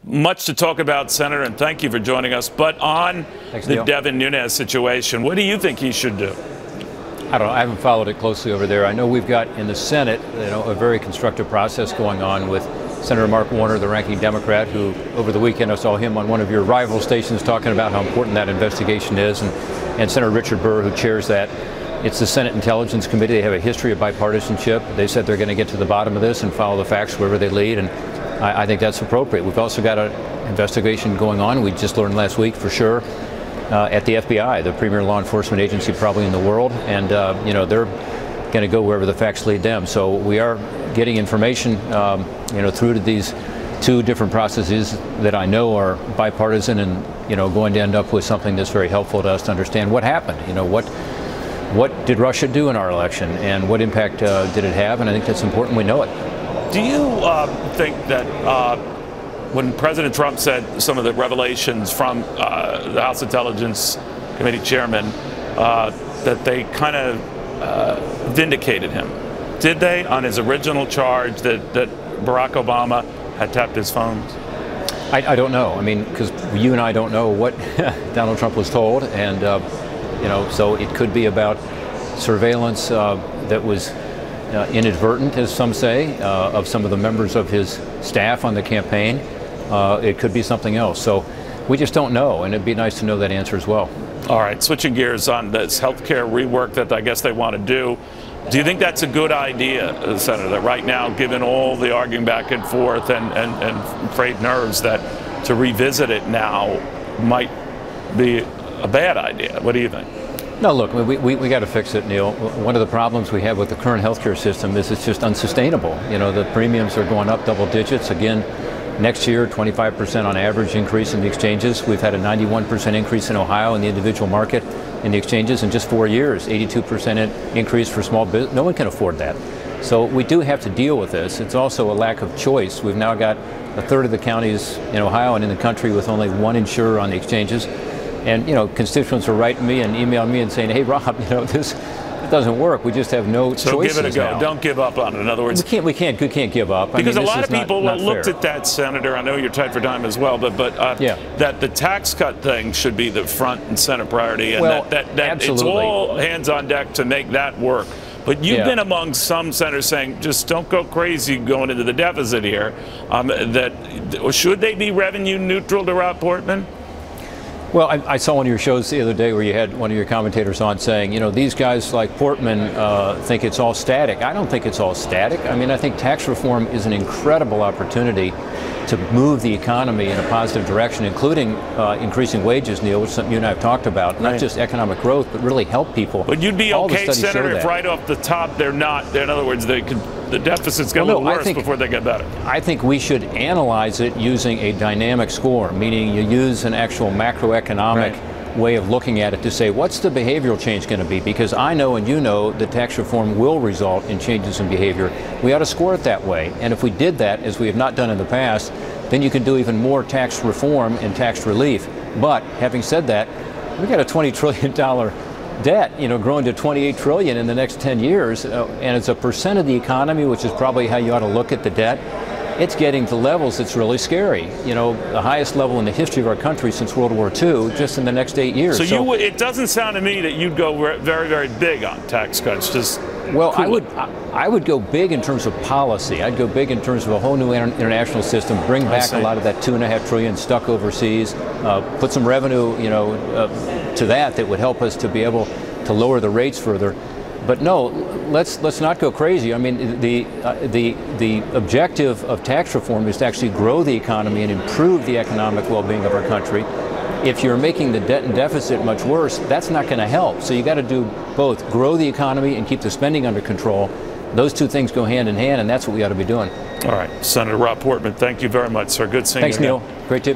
Much to talk about, Senator, and thank you for joining us. But on the Devin Nunes situation, what do you think he should do? I don't know. I haven't followed it closely over there. I know we've got in the Senate, a very constructive process going on with Senator Mark Warner, the ranking Democrat, who over the weekend I saw him on one of your rival stations talking about how important that investigation is, and Senator Richard Burr, who chairs that. It's the Senate Intelligence Committee. They have a history of bipartisanship. They said they're going to get to the bottom of this and follow the facts wherever they lead, and I think that's appropriate. We've also got an investigation going on. We just learned last week for sure at the FBI, the premier law enforcement agency probably in the world, and they're going to go wherever the facts lead them. So we are getting information through to these two different processes that I know are bipartisan and going to end up with something that's very helpful to us to understand what happened. What did Russia do in our election, and what impact did it have? And I think that's important we know it. Do you think that when President Trump said some of the revelations from the House Intelligence Committee chairman that they kind of vindicated him? Did they, on his original charge that Barack Obama had tapped his phones? I don't know. I mean, because you and I don't know what Donald Trump was told, and so it could be about surveillance that was inadvertent, as some say, of some of the members of his staff on the campaign. It could be something else. So we just don't know, and it'd be nice to know that answer as well. All right, switching gears on this healthcare rework that I guess they want to do. Do you think that's a good idea, Senator, that right now, given all the arguing back and forth and frayed nerves, that to revisit it now might be a bad idea? What do you think? No, look, we got to fix it, Neil. One of the problems we have with the current healthcare system is it's just unsustainable. The premiums are going up double digits. Again, next year, 25% on average increase in the exchanges. We've had a 91% increase in Ohio in the individual market in the exchanges in just 4 years, 82% increase for small business. No one can afford that. So we do have to deal with this. It's also a lack of choice. We've now got a third of the counties in Ohio and in the country with only one insurer on the exchanges. And, constituents are writing me and emailing me and saying, hey, Rob, this doesn't work. We just have no choices. So give it a go. Now. Don't give up on it. In other words, we can't give up. Because a lot of people looked at that, Senator. I know you're tight for time as well, but that the tax cut thing should be the front and center priority, and that it's all hands on deck to make that work. But you've been among some senators saying, just don't go crazy going into the deficit here. Should they be revenue neutral to Rob Portman? Well, I saw one of your shows the other day where you had one of your commentators on saying, these guys like Portman think it's all static. I don't think it's all static. I mean, I think tax reform is an incredible opportunity to move the economy in a positive direction, including increasing wages, Neil, which is something you and I have talked about. Not just economic growth, but really help people. But you'd be okay, Senator, if right off the top they're not. In other words, the deficits get a little worse before they get better. I think we should analyze it using a dynamic score, meaning you use an actual macroeconomic way of looking at it to say, what's the behavioral change going to be? Because I know and you know that tax reform will result in changes in behavior. We ought to score it that way. And if we did that, as we have not done in the past, then you can do even more tax reform and tax relief. But having said that, we've got a $20 trillion debt, growing to $28 trillion in the next 10 years. And it's a percent of the economy, which is probably how you ought to look at the debt. It's getting to levels that's really scary. The highest level in the history of our country since World War II, just in the next 8 years. So it doesn't sound to me that you'd go very, very big on tax cuts. Well, I would go big in terms of policy. I'd go big in terms of a whole new international system, bring back a lot of that $2.5 trillion stuck overseas, put some revenue, to that would help us to be able to lower the rates further. But no, let's not go crazy. I mean, the objective of tax reform is to actually grow the economy and improve the economic well-being of our country. If you're making the debt and deficit much worse, that's not going to help. So you got to do both: grow the economy and keep the spending under control. Those two things go hand in hand, and that's what we ought to be doing. All right, Senator Rob Portman, thank you very much, sir. Good seeing you. Thanks, Neil. Great to